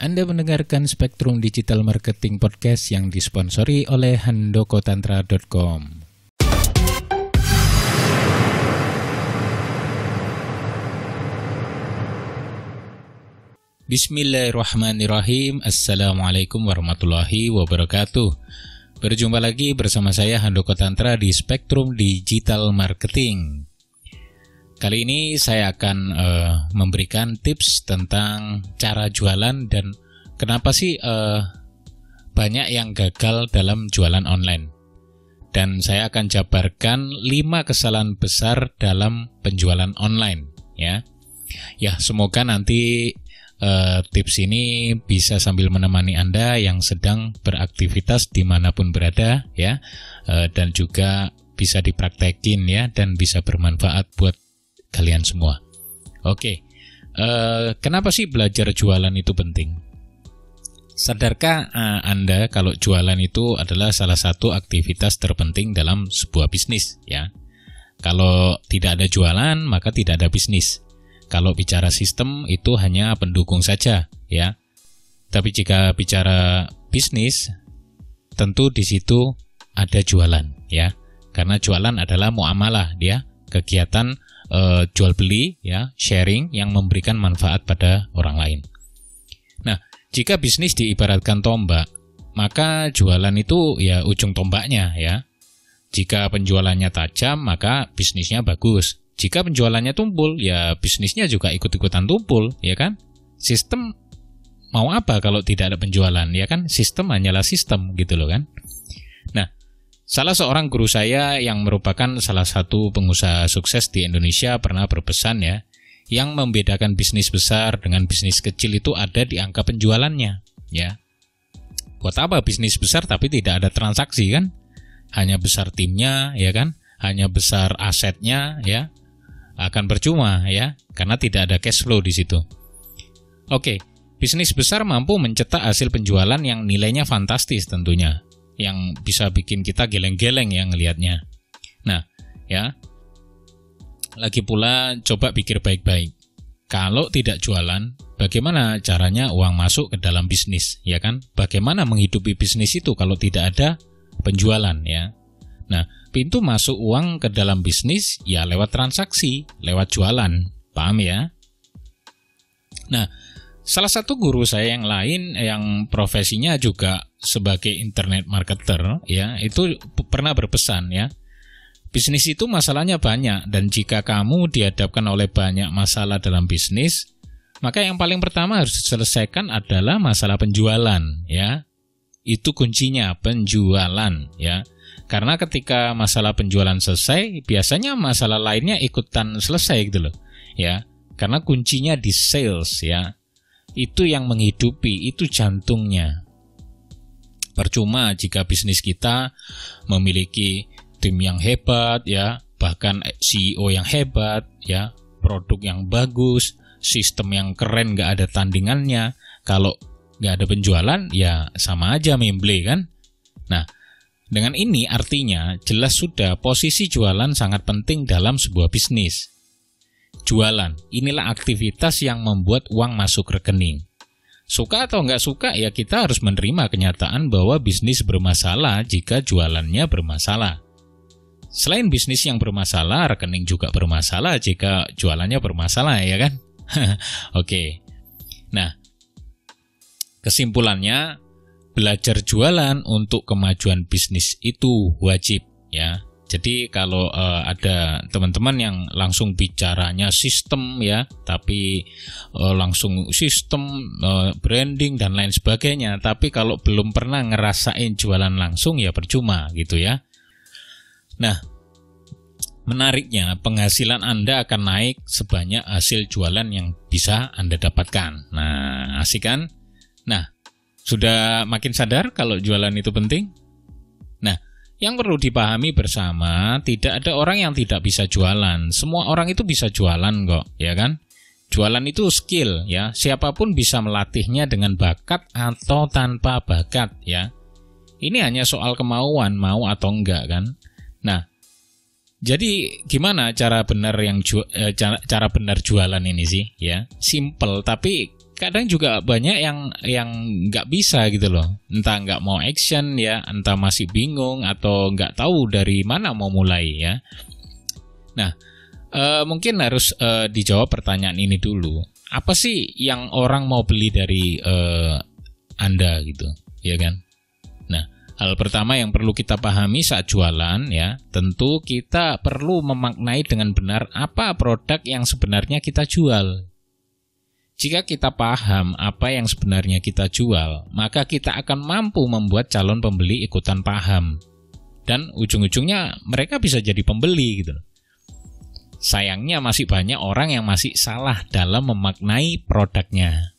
Anda mendengarkan Spektrum Digital Marketing Podcast yang disponsori oleh handokotantra.com. Bismillahirrahmanirrahim. Assalamualaikum warahmatullahi wabarakatuh. Berjumpa lagi bersama saya Handoko Tantra di Spektrum Digital Marketing. Kali ini saya akan memberikan tips tentang cara jualan dan kenapa sih banyak yang gagal dalam jualan online. Dan saya akan jabarkan 5 kesalahan besar dalam penjualan online. Ya, semoga nanti tips ini bisa sambil menemani Anda yang sedang beraktivitas dimanapun berada, ya, dan juga bisa dipraktekin ya, dan bisa bermanfaat buat kalian semua. Oke, kenapa sih belajar jualan itu penting? Sadarkah Anda kalau jualan itu adalah salah satu aktivitas terpenting dalam sebuah bisnis, ya? Kalau tidak ada jualan, maka tidak ada bisnis. Kalau bicara sistem itu hanya pendukung saja, ya. Tapi jika bicara bisnis, tentu di situ ada jualan, ya. Karena jualan adalah muamalah, ya, kegiatan jual beli, ya, sharing yang memberikan manfaat pada orang lain. Nah, jika bisnis diibaratkan tombak, maka jualan itu ya ujung tombaknya, ya. Jika penjualannya tajam, maka bisnisnya bagus. Jika penjualannya tumpul, ya bisnisnya juga ikut-ikutan tumpul, ya kan? Sistem mau apa kalau tidak ada penjualan, ya kan? Sistem hanyalah sistem, gitu loh kan? Nah, salah seorang guru saya yang merupakan salah satu pengusaha sukses di Indonesia pernah berpesan, ya, yang membedakan bisnis besar dengan bisnis kecil itu ada di angka penjualannya, ya. Buat apa bisnis besar tapi tidak ada transaksi, kan? Hanya besar timnya, ya kan? Hanya besar asetnya, ya. Akan percuma, ya, karena tidak ada cash flow di situ. Oke, bisnis besar mampu mencetak hasil penjualan yang nilainya fantastis tentunya, yang bisa bikin kita geleng-geleng ya ngelihatnya. Nah, ya, lagi pula coba pikir baik-baik. Kalau tidak jualan, bagaimana caranya uang masuk ke dalam bisnis, ya kan? Bagaimana menghidupi bisnis itu kalau tidak ada penjualan, ya? Nah, pintu masuk uang ke dalam bisnis ya lewat transaksi, lewat jualan. Paham ya? Nah, salah satu guru saya yang lain yang profesinya juga sebagai internet marketer, ya, itu pernah berpesan, ya. Bisnis itu masalahnya banyak, dan jika kamu dihadapkan oleh banyak masalah dalam bisnis, maka yang paling pertama harus diselesaikan adalah masalah penjualan, ya. Itu kuncinya, penjualan, ya. Karena ketika masalah penjualan selesai, biasanya masalah lainnya ikutan selesai gitu loh, ya. Karena kuncinya di sales, ya. Itu yang menghidupi, itu jantungnya. Percuma jika bisnis kita memiliki tim yang hebat, ya, bahkan CEO yang hebat, ya, produk yang bagus, sistem yang keren, nggak ada tandingannya. Kalau nggak ada penjualan, ya sama aja memble, kan? Nah, dengan ini artinya jelas sudah posisi jualan sangat penting dalam sebuah bisnis. Jualan, inilah aktivitas yang membuat uang masuk rekening. Suka atau nggak suka, ya kita harus menerima kenyataan bahwa bisnis bermasalah jika jualannya bermasalah. Selain bisnis yang bermasalah, rekening juga bermasalah jika jualannya bermasalah, ya kan? Oke. Nah, kesimpulannya, belajar jualan untuk kemajuan bisnis itu wajib, ya. Jadi kalau ada teman-teman yang langsung bicaranya sistem, ya, tapi langsung sistem, branding dan lain sebagainya, tapi kalau belum pernah ngerasain jualan langsung, ya percuma gitu, ya. Nah, menariknya penghasilan Anda akan naik sebanyak hasil jualan yang bisa Anda dapatkan. Nah, asik kan? Nah, sudah makin sadar kalau jualan itu penting? Nah, yang perlu dipahami bersama, tidak ada orang yang tidak bisa jualan. Semua orang itu bisa jualan kok, ya kan? Jualan itu skill, ya. Siapapun bisa melatihnya dengan bakat atau tanpa bakat, ya. Ini hanya soal kemauan, mau atau enggak, kan? Nah, jadi gimana cara benar jualan ini sih, ya? Simple, tapi kadang juga banyak yang nggak bisa gitu loh, entah nggak mau action ya, entah masih bingung atau nggak tahu dari mana mau mulai ya. Nah, mungkin harus dijawab pertanyaan ini dulu. Apa sih yang orang mau beli dari Anda gitu, ya kan? Nah, hal pertama yang perlu kita pahami saat jualan ya, tentu kita perlu memaknai dengan benar apa produk yang sebenarnya kita jual. Jika kita paham apa yang sebenarnya kita jual, maka kita akan mampu membuat calon pembeli ikutan paham. Dan ujung-ujungnya mereka bisa jadi pembeli gitu. Sayangnya masih banyak orang yang masih salah dalam memaknai produknya.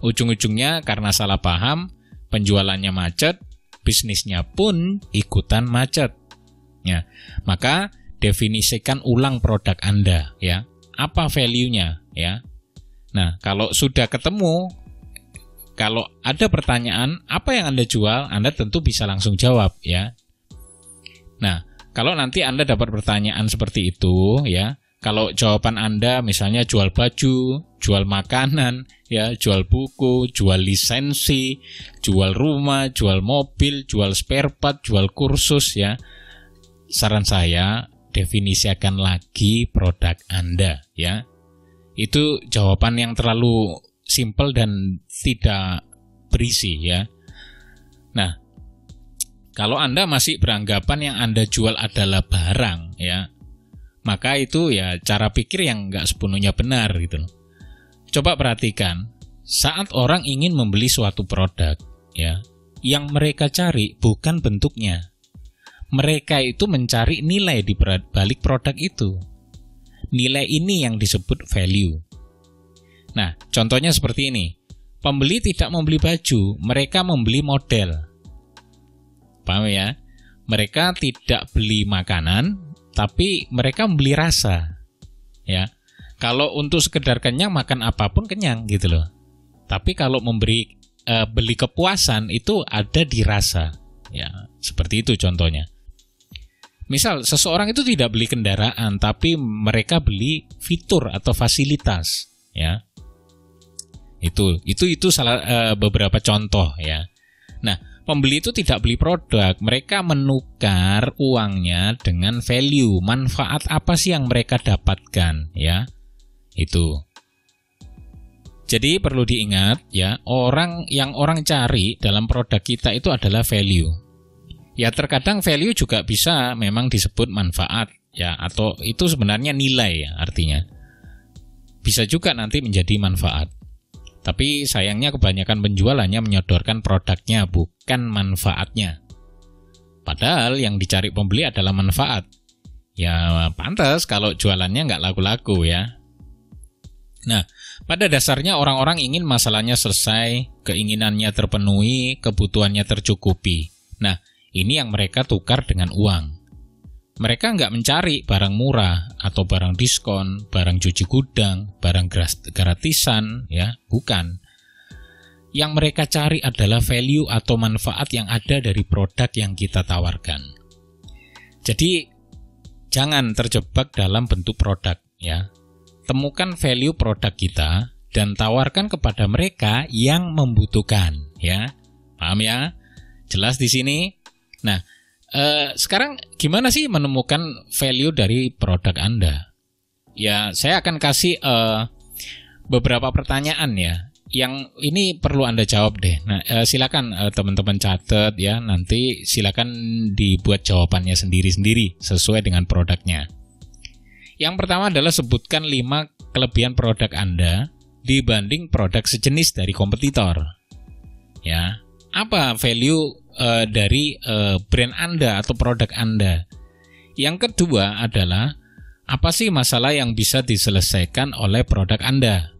Ujung-ujungnya karena salah paham, penjualannya macet, bisnisnya pun ikutan macet. Ya, maka definisikan ulang produk Anda ya. Apa value-nya ya? Nah, kalau sudah ketemu, kalau ada pertanyaan apa yang Anda jual, Anda tentu bisa langsung jawab ya. Nah, kalau nanti Anda dapat pertanyaan seperti itu ya, kalau jawaban Anda misalnya jual baju, jual makanan, ya, jual buku, jual lisensi, jual rumah, jual mobil, jual spare part, jual kursus ya. Saran saya, definisikan lagi produk Anda ya. Itu jawaban yang terlalu simpel dan tidak berisi ya. Nah, kalau Anda masih beranggapan yang Anda jual adalah barang ya, maka itu ya cara pikir yang nggak sepenuhnya benar gitu loh. Coba perhatikan, saat orang ingin membeli suatu produk ya, yang mereka cari bukan bentuknya. Mereka itu mencari nilai di balik produk itu. Nilai ini yang disebut value. Nah, contohnya seperti ini. Pembeli tidak membeli baju, mereka membeli model. Paham ya? Mereka tidak beli makanan, tapi mereka membeli rasa. Ya. Kalau untuk sekedar kenyang, makan apapun kenyang gitu loh. Tapi kalau beli kepuasan itu ada di rasa. Ya, seperti itu contohnya. Misal seseorang itu tidak beli kendaraan, tapi mereka beli fitur atau fasilitas, ya. Itu salah beberapa contoh, ya. Nah, pembeli itu tidak beli produk, mereka menukar uangnya dengan value, manfaat apa sih yang mereka dapatkan, ya. Itu. Jadi perlu diingat, ya, yang orang cari dalam produk kita itu adalah value. Ya, terkadang value juga bisa memang disebut manfaat ya, atau itu sebenarnya nilai ya artinya. Bisa juga nanti menjadi manfaat. Tapi sayangnya kebanyakan penjual hanya menyodorkan produknya bukan manfaatnya. Padahal yang dicari pembeli adalah manfaat. Ya pantas kalau jualannya nggak laku-laku ya. Nah, pada dasarnya orang-orang ingin masalahnya selesai, keinginannya terpenuhi, kebutuhannya tercukupi. Nah, ini yang mereka tukar dengan uang. Mereka nggak mencari barang murah atau barang diskon, barang cuci gudang, barang gratisan, ya, bukan. Yang mereka cari adalah value atau manfaat yang ada dari produk yang kita tawarkan. Jadi, jangan terjebak dalam bentuk produk, ya. Temukan value produk kita dan tawarkan kepada mereka yang membutuhkan, ya. Paham ya? Jelas di sini? Nah, sekarang gimana sih menemukan value dari produk Anda? Ya, saya akan kasih beberapa pertanyaan ya. Yang ini perlu Anda jawab deh. Nah, silakan teman-teman catat ya. Nanti silakan dibuat jawabannya sendiri-sendiri sesuai dengan produknya. Yang pertama adalah sebutkan 5 kelebihan produk Anda dibanding produk sejenis dari kompetitor. Ya, apa value dari brand Anda atau produk Anda? Yang kedua adalah apa sih masalah yang bisa diselesaikan oleh produk Anda?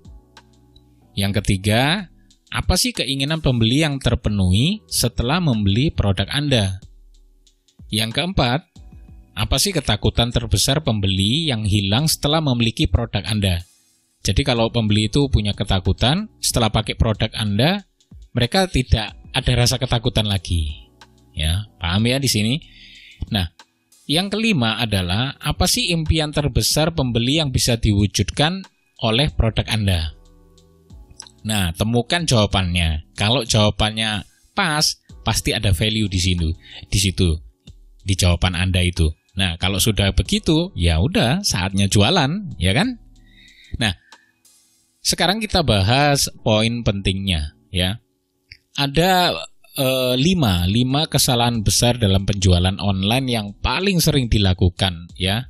Yang ketiga, apa sih keinginan pembeli yang terpenuhi setelah membeli produk Anda? Yang keempat, apa sih ketakutan terbesar pembeli yang hilang setelah memiliki produk Anda? Jadi kalau pembeli itu punya ketakutan, setelah pakai produk Anda, mereka tidak ada rasa ketakutan lagi. Ya, paham ya di sini? Nah, yang kelima adalah apa sih impian terbesar pembeli yang bisa diwujudkan oleh produk Anda? Nah, temukan jawabannya. Kalau jawabannya pas, pasti ada value di situ, di jawaban Anda itu. Nah, kalau sudah begitu, ya udah saatnya jualan, ya kan? Nah, sekarang kita bahas poin pentingnya, ya. Ada 5 kesalahan besar dalam penjualan online yang paling sering dilakukan, ya.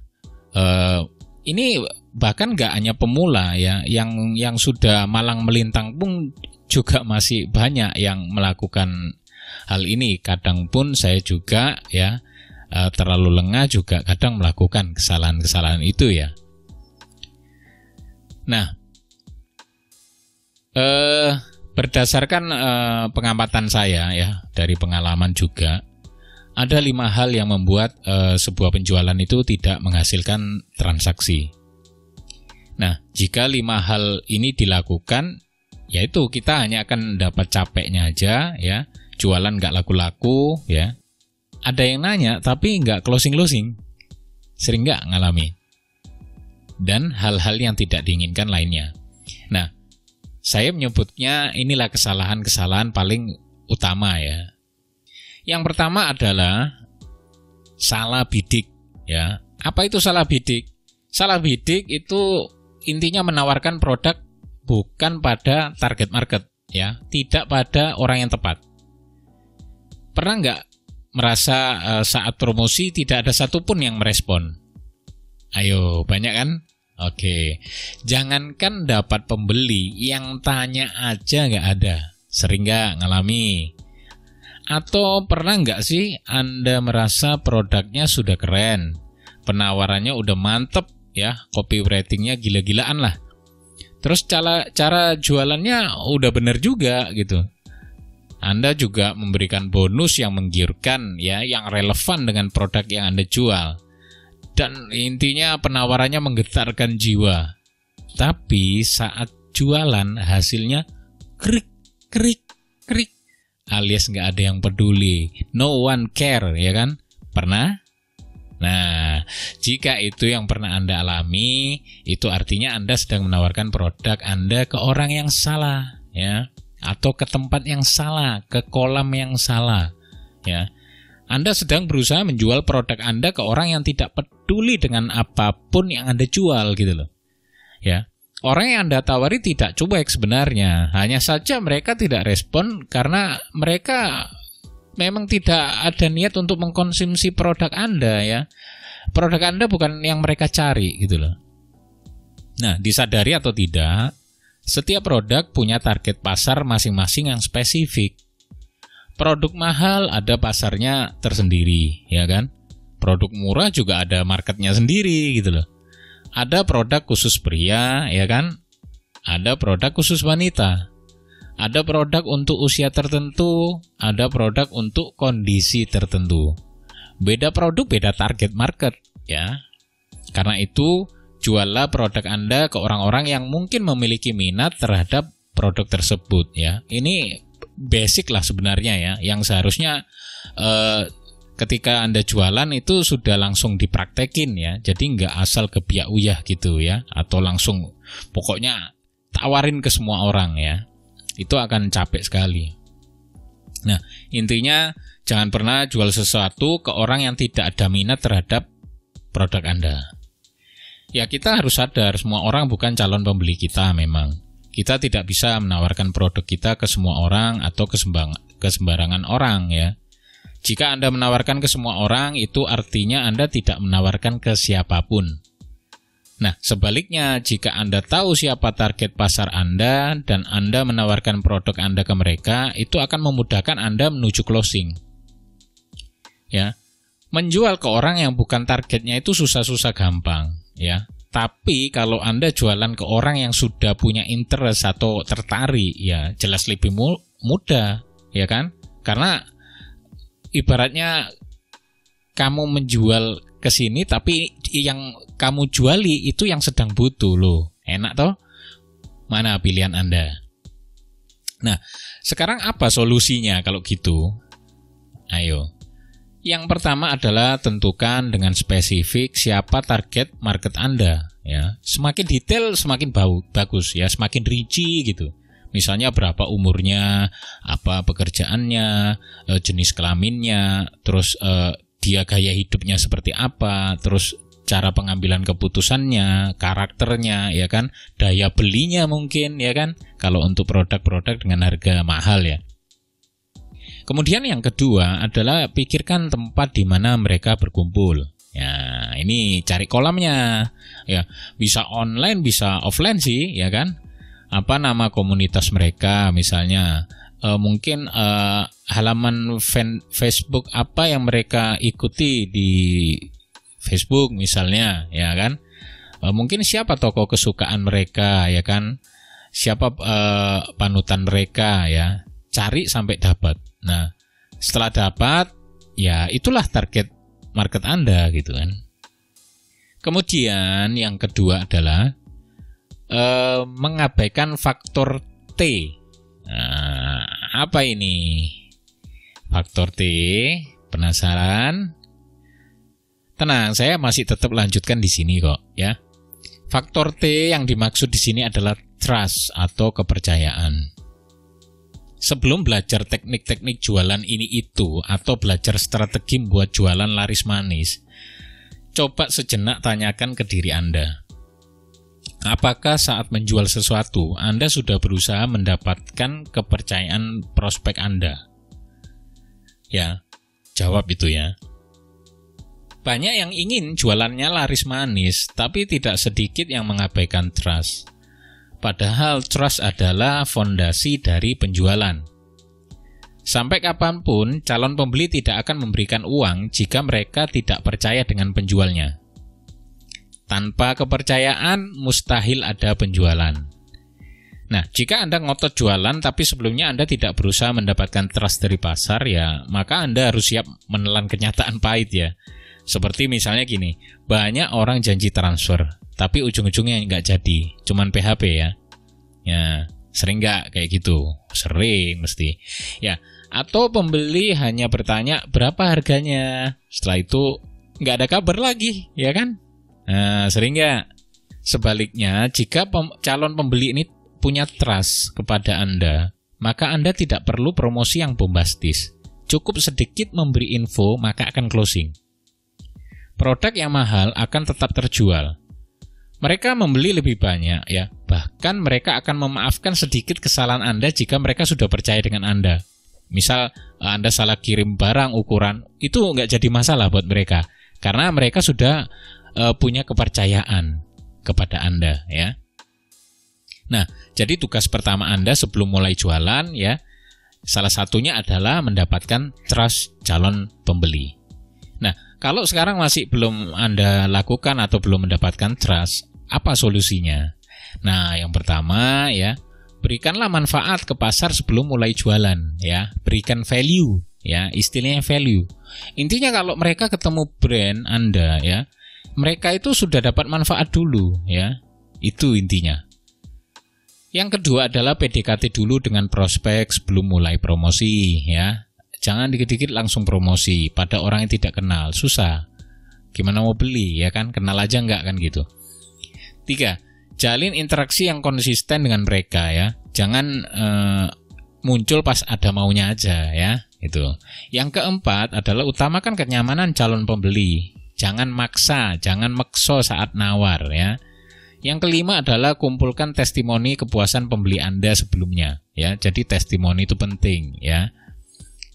Ini bahkan nggak hanya pemula, ya, yang sudah malang melintang pun juga masih banyak yang melakukan hal ini. Kadang pun saya juga, ya, terlalu lengah juga kadang melakukan kesalahan-kesalahan itu, ya. Nah, berdasarkan pengamatan saya, ya, dari pengalaman juga, ada 5 hal yang membuat sebuah penjualan itu tidak menghasilkan transaksi. Nah, jika 5 hal ini dilakukan, yaitu kita hanya akan dapat capeknya aja, ya, jualan nggak laku-laku, ya. Ada yang nanya tapi nggak closing-closing, sering nggak ngalami, dan hal-hal yang tidak diinginkan lainnya. Nah, saya menyebutnya inilah kesalahan-kesalahan paling utama, ya. Yang pertama adalah salah bidik, ya. Apa itu salah bidik? Salah bidik itu intinya menawarkan produk bukan pada target market, ya, tidak pada orang yang tepat. Pernah nggak merasa saat promosi tidak ada satupun yang merespon? Ayo, banyak kan? Oke, jangankan dapat pembeli, yang tanya aja nggak ada. Sering nggak ngalami? Atau pernah nggak sih Anda merasa produknya sudah keren, penawarannya udah mantep, ya, copywritingnya gila-gilaan lah, terus cara jualannya udah bener juga gitu. Anda juga memberikan bonus yang menggiurkan, ya, yang relevan dengan produk yang Anda jual. Dan intinya penawarannya menggetarkan jiwa. Tapi saat jualan hasilnya krik, alias nggak ada yang peduli. No one care, ya kan? Pernah? Nah, jika itu yang pernah Anda alami, itu artinya Anda sedang menawarkan produk Anda ke orang yang salah, ya. Atau ke tempat yang salah, ke kolam yang salah, ya. Anda sedang berusaha menjual produk Anda ke orang yang tidak peduli dengan apapun yang Anda jual, gitu loh, ya. Orang yang Anda tawari tidak cuek sebenarnya, hanya saja mereka tidak respon karena mereka memang tidak ada niat untuk mengkonsumsi produk Anda, ya. Produk Anda bukan yang mereka cari, gitu loh. Nah, disadari atau tidak, setiap produk punya target pasar masing-masing yang spesifik. Produk mahal ada pasarnya tersendiri, ya kan? Produk murah juga ada marketnya sendiri, gitu loh. Ada produk khusus pria, ya kan? Ada produk khusus wanita. Ada produk untuk usia tertentu, ada produk untuk kondisi tertentu. Beda produk, beda target market, ya. Karena itu, juallah produk Anda ke orang-orang yang mungkin memiliki minat terhadap produk tersebut, ya. Ini basic lah sebenarnya, ya, yang seharusnya ketika Anda jualan itu sudah langsung dipraktekin, ya. Jadi nggak asal kebiak uyah gitu, ya, atau langsung pokoknya tawarin ke semua orang, ya. Itu akan capek sekali. Nah, intinya jangan pernah jual sesuatu ke orang yang tidak ada minat terhadap produk Anda. Ya, kita harus sadar semua orang bukan calon pembeli kita memang. Kita tidak bisa menawarkan produk kita ke semua orang atau ke sembarangan orang, ya. Jika Anda menawarkan ke semua orang, itu artinya Anda tidak menawarkan ke siapapun. Nah, sebaliknya, jika Anda tahu siapa target pasar Anda dan Anda menawarkan produk Anda ke mereka, itu akan memudahkan Anda menuju closing. Ya, menjual ke orang yang bukan targetnya itu susah-susah gampang, ya. Tapi kalau Anda jualan ke orang yang sudah punya interest atau tertarik, ya jelas lebih mudah, ya kan? Karena ibaratnya kamu menjual ke sini tapi yang kamu juali itu yang sedang butuh loh. Enak toh? Mana pilihan Anda? Nah, sekarang apa solusinya kalau gitu? Ayo. Yang pertama adalah tentukan dengan spesifik siapa target market Anda, ya. Semakin detail semakin bagus, ya, semakin rinci gitu. Misalnya berapa umurnya, apa pekerjaannya, jenis kelaminnya, terus dia gaya hidupnya seperti apa, terus cara pengambilan keputusannya, karakternya, ya kan, daya belinya mungkin, ya kan, kalau untuk produk-produk dengan harga mahal ya. Kemudian yang kedua adalah pikirkan tempat di mana mereka berkumpul. Ya, ini cari kolamnya. Ya, bisa online, bisa offline sih, ya kan. Apa nama komunitas mereka misalnya? Mungkin halaman Facebook apa yang mereka ikuti di Facebook misalnya, ya kan. Mungkin siapa tokoh kesukaan mereka, ya kan. Siapa panutan mereka, ya. Cari sampai dapat. Nah, setelah dapat, ya itulah target market Anda gitu kan. Kemudian yang kedua adalah mengabaikan faktor T. Nah, apa ini? Faktor T, penasaran? Tenang, saya masih tetap lanjutkan di sini kok, ya. Faktor T yang dimaksud di sini adalah trust atau kepercayaan. Sebelum belajar teknik-teknik jualan ini itu atau belajar strategi buat jualan laris manis, coba sejenak tanyakan ke diri Anda. Apakah saat menjual sesuatu, Anda sudah berusaha mendapatkan kepercayaan prospek Anda? Ya, jawab itu ya. Banyak yang ingin jualannya laris manis, tapi tidak sedikit yang mengabaikan trust. Padahal trust adalah fondasi dari penjualan. Sampai kapanpun, calon pembeli tidak akan memberikan uang jika mereka tidak percaya dengan penjualnya. Tanpa kepercayaan, mustahil ada penjualan. Nah, jika Anda ngotot jualan tapi sebelumnya Anda tidak berusaha mendapatkan trust dari pasar, ya maka Anda harus siap menelan kenyataan pahit ya. Seperti misalnya gini, banyak orang janji transfer, tapi ujung-ujungnya nggak jadi, cuman PHP ya. Ya, sering nggak kayak gitu? Sering mesti. Ya, atau pembeli hanya bertanya berapa harganya, setelah itu nggak ada kabar lagi, ya kan? Nah, sering nggak? Sebaliknya, jika calon pembeli ini punya trust kepada Anda, maka Anda tidak perlu promosi yang bombastis. Cukup sedikit memberi info, maka akan closing. Produk yang mahal akan tetap terjual. Mereka membeli lebih banyak ya. Bahkan mereka akan memaafkan sedikit kesalahan Anda jika mereka sudah percaya dengan Anda. Misal Anda salah kirim barang ukuran, itu nggak jadi masalah buat mereka. Karena mereka sudah punya kepercayaan kepada Anda ya. Nah, jadi tugas pertama Anda sebelum mulai jualan ya, salah satunya adalah mendapatkan trust calon pembeli. Nah, kalau sekarang masih belum Anda lakukan atau belum mendapatkan trust, apa solusinya? Nah, yang pertama ya, berikanlah manfaat ke pasar sebelum mulai jualan ya. Berikan value ya, istilahnya value. Intinya kalau mereka ketemu brand Anda ya, mereka itu sudah dapat manfaat dulu ya. Itu intinya. Yang kedua adalah PDKT dulu dengan prospek sebelum mulai promosi ya. Jangan dikit-dikit langsung promosi pada orang yang tidak kenal, susah. Gimana mau beli ya kan, kenal aja enggak kan gitu. 3. Jalin interaksi yang konsisten dengan mereka ya. Jangan muncul pas ada maunya aja ya. Itu. Yang keempat adalah utamakan kenyamanan calon pembeli. Jangan maksa, jangan mekso saat nawar ya. Yang kelima adalah kumpulkan testimoni kepuasan pembeli Anda sebelumnya ya. Jadi testimoni itu penting ya.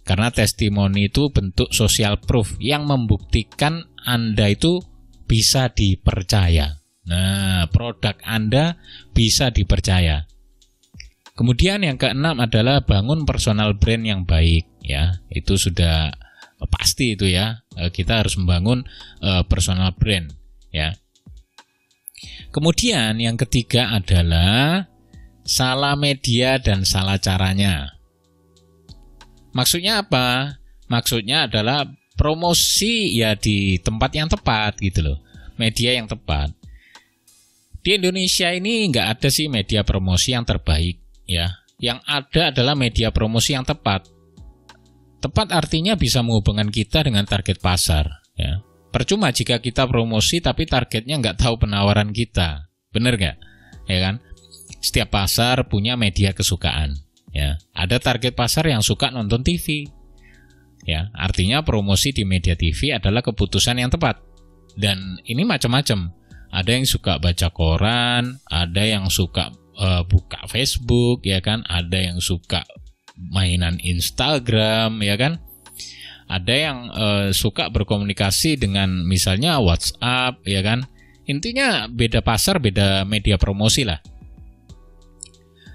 Karena testimoni itu bentuk social proof yang membuktikan Anda itu bisa dipercaya. Nah, produk Anda bisa dipercaya. Kemudian yang keenam adalah bangun personal brand yang baik ya. Itu sudah pasti itu ya. Kita harus membangun personal brand ya. Kemudian yang ketiga adalah salah media dan salah caranya. Maksudnya apa? Maksudnya adalah promosi ya di tempat yang tepat gitu loh. Media yang tepat. Di Indonesia ini nggak ada sih media promosi yang terbaik ya. Yang ada adalah media promosi yang tepat. Tepat artinya bisa menghubungkan kita dengan target pasar ya. Percuma jika kita promosi tapi targetnya nggak tahu penawaran kita. Bener nggak? Ya kan? setiap pasar punya media kesukaan. Ya, ada target pasar yang suka nonton TV. Ya, artinya promosi di media TV adalah keputusan yang tepat. Dan ini macam-macam. Ada yang suka baca koran, ada yang suka buka Facebook, ya kan? Ada yang suka mainan Instagram, ya kan? Ada yang suka berkomunikasi dengan misalnya WhatsApp, ya kan? Intinya beda pasar, beda media promosi lah.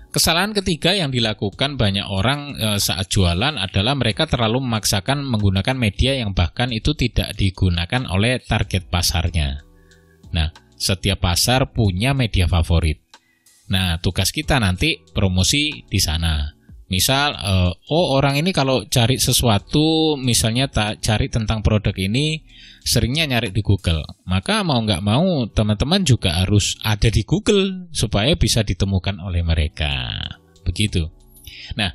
Kesalahan ketiga yang dilakukan banyak orang saat jualan adalah mereka terlalu memaksakan menggunakan media yang bahkan itu tidak digunakan oleh target pasarnya. Nah, setiap pasar punya media favorit. Nah, tugas kita nanti promosi di sana. Misal, orang ini kalau cari sesuatu, misalnya cari tentang produk ini, seringnya nyari di Google. Maka mau nggak mau, teman-teman juga harus ada di Google supaya bisa ditemukan oleh mereka. Begitu. Nah,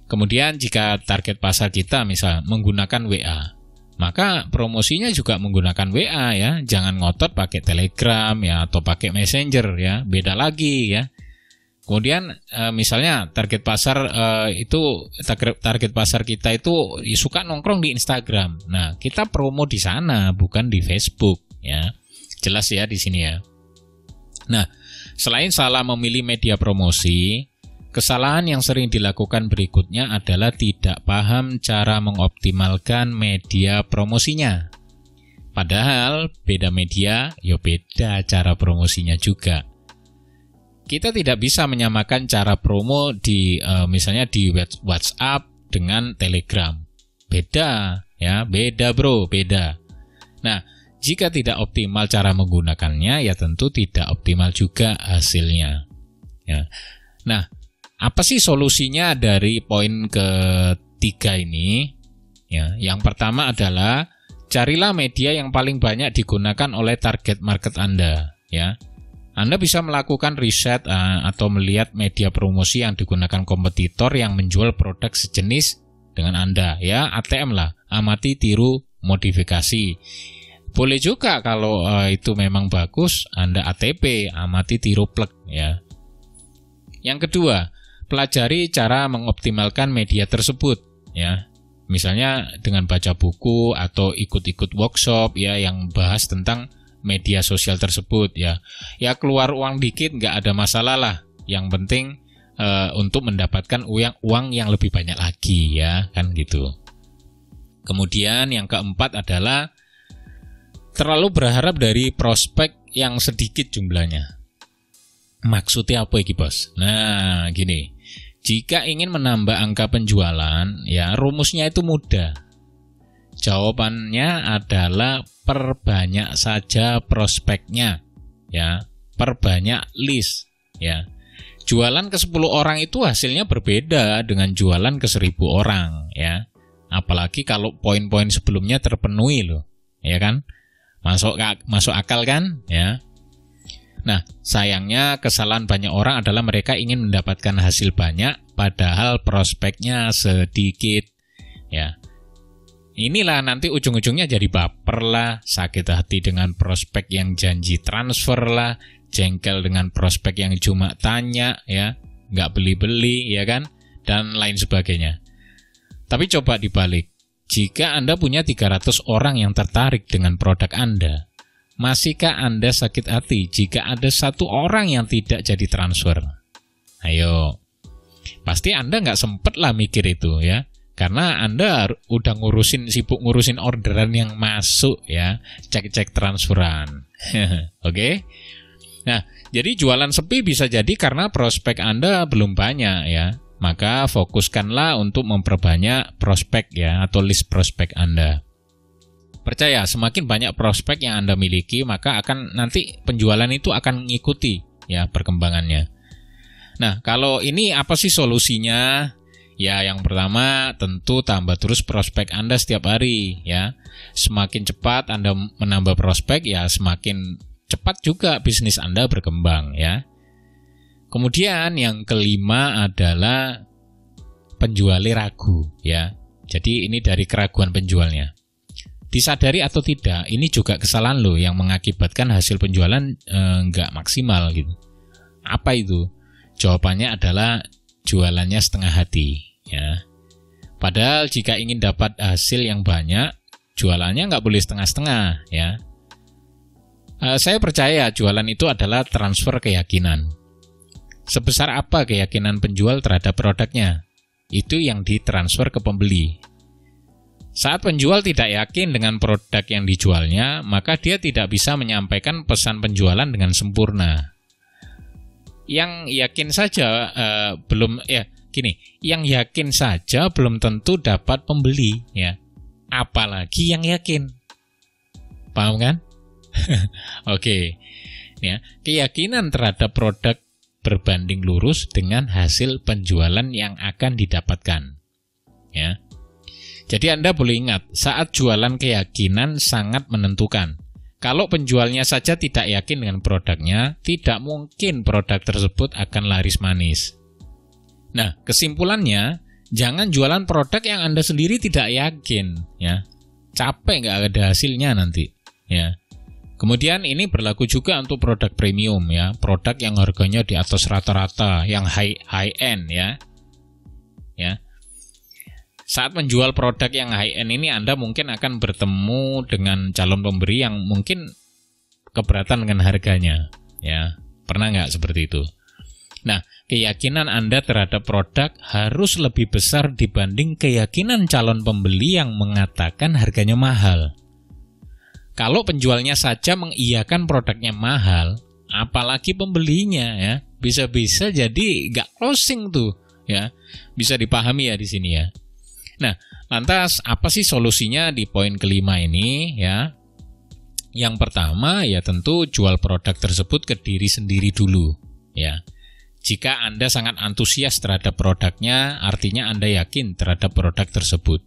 kemudian jika target pasar kita misal menggunakan WA, maka promosinya juga menggunakan WA ya. Jangan ngotot pakai Telegram ya atau pakai Messenger ya. Beda lagi ya. Kemudian misalnya target pasar target pasar kita itu suka nongkrong di Instagram. Nah, kita promo di sana bukan di Facebook ya. Jelas ya di sini ya. Nah, selain salah memilih media promosi, kesalahan yang sering dilakukan berikutnya adalah tidak paham cara mengoptimalkan media promosinya. Padahal beda media, ya beda cara promosinya juga. Kita tidak bisa menyamakan cara promo di misalnya di WhatsApp dengan Telegram. Beda ya, beda bro, beda. Nah, jika tidak optimal cara menggunakannya, ya tentu tidak optimal juga hasilnya. Ya. Nah, apa sih solusinya dari poin ketiga ini? Ya, yang pertama adalah carilah media yang paling banyak digunakan oleh target market Anda. Ya. Anda bisa melakukan riset atau melihat media promosi yang digunakan kompetitor yang menjual produk sejenis dengan Anda. Ya, ATM lah, amati, tiru, modifikasi. Boleh juga kalau itu memang bagus, Anda ATP, amati, tiru, plug. Ya. Yang kedua, pelajari cara mengoptimalkan media tersebut. Ya. Misalnya dengan baca buku atau ikut-ikut workshop ya yang bahas tentang media sosial tersebut ya. Ya keluar uang dikit nggak ada masalah lah. Yang penting untuk mendapatkan uang yang lebih banyak lagi ya kan gitu. Kemudian yang keempat adalah terlalu berharap dari prospek yang sedikit jumlahnya. Maksudnya apa ini bos? Nah gini, jika ingin menambah angka penjualan ya rumusnya itu mudah. Jawabannya adalah perbanyak saja prospeknya ya, perbanyak list ya. Jualan ke 10 orang itu hasilnya berbeda dengan jualan ke 1000 orang ya. Apalagi kalau poin-poin sebelumnya terpenuhi loh, ya kan? Masuk akal kan ya. Nah, sayangnya kesalahan banyak orang adalah mereka ingin mendapatkan hasil banyak padahal prospeknya sedikit ya. Inilah nanti ujung-ujungnya jadi baper lah, sakit hati dengan prospek yang janji transfer lah, jengkel dengan prospek yang cuma tanya ya, nggak beli-beli ya kan, dan lain sebagainya. Tapi coba dibalik, jika Anda punya 300 orang yang tertarik dengan produk Anda, masihkah Anda sakit hati jika ada 1 orang yang tidak jadi transfer? Ayo, pasti Anda nggak sempet lah mikir itu ya. Karena Anda udah sibuk ngurusin orderan yang masuk ya, cek-cek transferan. Oke? Nah, jadi jualan sepi bisa jadi karena prospek Anda belum banyak ya. Maka fokuskanlah untuk memperbanyak prospek ya atau list prospek Anda. Percaya, semakin banyak prospek yang Anda miliki, maka akan nanti penjualan itu akan mengikuti ya perkembangannya. Nah, kalau ini apa sih solusinya? Ya, yang pertama tentu tambah terus prospek Anda setiap hari ya. Semakin cepat Anda menambah prospek ya semakin cepat juga bisnis Anda berkembang ya. Kemudian yang kelima adalah penjualnya ragu ya. Jadi ini dari keraguan penjualnya. Disadari atau tidak, ini juga kesalahan loh yang mengakibatkan hasil penjualan nggak maksimal gitu. Apa itu? Jawabannya adalah jualannya setengah hati, ya. Padahal jika ingin dapat hasil yang banyak, jualannya nggak boleh setengah-setengah, ya. Saya percaya jualan itu adalah transfer keyakinan. Sebesar apa keyakinan penjual terhadap produknya, itu yang ditransfer ke pembeli. Saat penjual tidak yakin dengan produk yang dijualnya, maka dia tidak bisa menyampaikan pesan penjualan dengan sempurna. Yang yakin saja yang yakin saja belum tentu dapat pembeli, ya. Apalagi yang yakin. Paham kan? Oke. Ya, keyakinan terhadap produk berbanding lurus dengan hasil penjualan yang akan didapatkan. Ya. Jadi Anda boleh ingat, saat jualan keyakinan sangat menentukan. Kalau penjualnya saja tidak yakin dengan produknya, tidak mungkin produk tersebut akan laris manis. Nah, kesimpulannya, jangan jualan produk yang Anda sendiri tidak yakin, ya. Capek nggak ada hasilnya nanti, ya. Kemudian ini berlaku juga untuk produk premium, ya, produk yang harganya di atas rata-rata, yang high end, ya. Ya. Saat menjual produk yang high end ini, Anda mungkin akan bertemu dengan calon pemberi yang mungkin keberatan dengan harganya, ya. Pernah nggak seperti itu? Nah, keyakinan Anda terhadap produk harus lebih besar dibanding keyakinan calon pembeli yang mengatakan harganya mahal. Kalau penjualnya saja mengiyakan produknya mahal, apalagi pembelinya, ya, bisa-bisa jadi nggak closing tuh, ya. Bisa dipahami ya di sini, ya. Nah, lantas apa sih solusinya di poin kelima ini, ya? Yang pertama, ya tentu jual produk tersebut ke diri sendiri dulu, ya. Jika Anda sangat antusias terhadap produknya, artinya Anda yakin terhadap produk tersebut.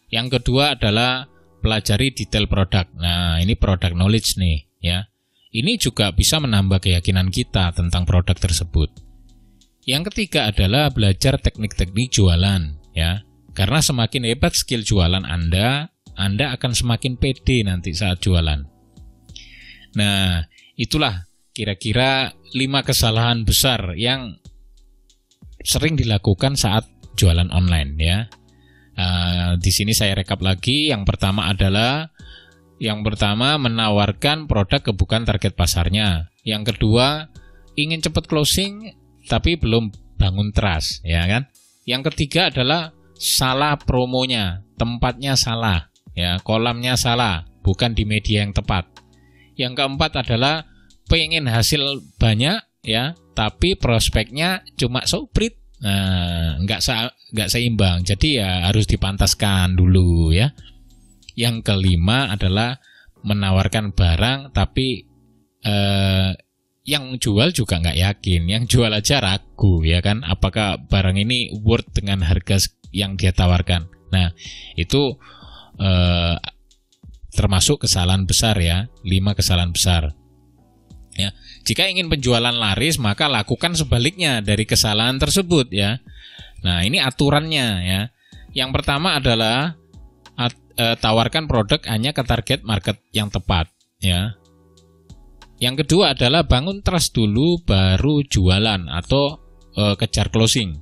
Yang kedua adalah pelajari detail produk. Nah, ini product knowledge nih, ya. Ini juga bisa menambah keyakinan kita tentang produk tersebut. Yang ketiga adalah belajar teknik-teknik jualan, ya. Karena semakin hebat skill jualan Anda akan semakin pede nanti saat jualan. Nah, itulah kira-kira 5 kesalahan besar yang sering dilakukan saat jualan online, ya. Di sini saya rekap lagi. Yang pertama menawarkan produk ke bukan target pasarnya. Yang kedua, ingin cepat closing tapi belum bangun trust, ya kan? Yang ketiga adalah salah promonya, tempatnya salah, ya, kolamnya salah, bukan di media yang tepat. Yang keempat adalah pengen hasil banyak, ya, tapi prospeknya cuma soprit. Nah, nggak seimbang. Jadi ya harus dipantaskan dulu, ya. Yang kelima adalah menawarkan barang tapi yang jual juga nggak yakin, yang jual aja ragu, ya kan? Apakah barang ini worth dengan harga yang dia tawarkan? Nah, itu termasuk kesalahan besar, ya. 5 kesalahan besar. Ya, jika ingin penjualan laris, maka lakukan sebaliknya dari kesalahan tersebut, ya. Nah, ini aturannya, ya. Yang pertama adalah tawarkan produk hanya ke target market yang tepat, ya. Yang kedua adalah bangun trust dulu baru jualan atau kejar closing.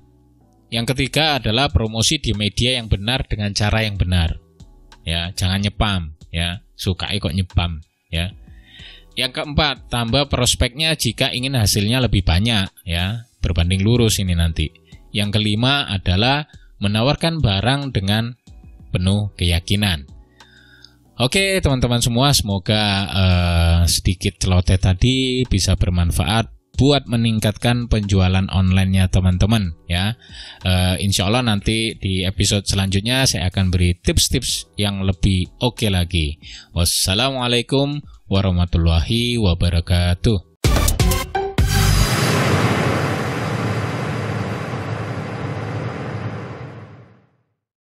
Yang ketiga adalah promosi di media yang benar dengan cara yang benar. Ya, jangan nyepam, ya. Sukai kok nyepam, ya. Yang keempat, tambah prospeknya jika ingin hasilnya lebih banyak, ya. Berbanding lurus ini nanti. Yang kelima adalah menawarkan barang dengan penuh keyakinan. Oke, teman-teman semua, semoga sedikit celoteh tadi bisa bermanfaat buat meningkatkan penjualan online-nya teman-teman, ya. Insya Allah nanti di episode selanjutnya saya akan beri tips-tips yang lebih oke lagi. Wassalamualaikum warahmatullahi wabarakatuh.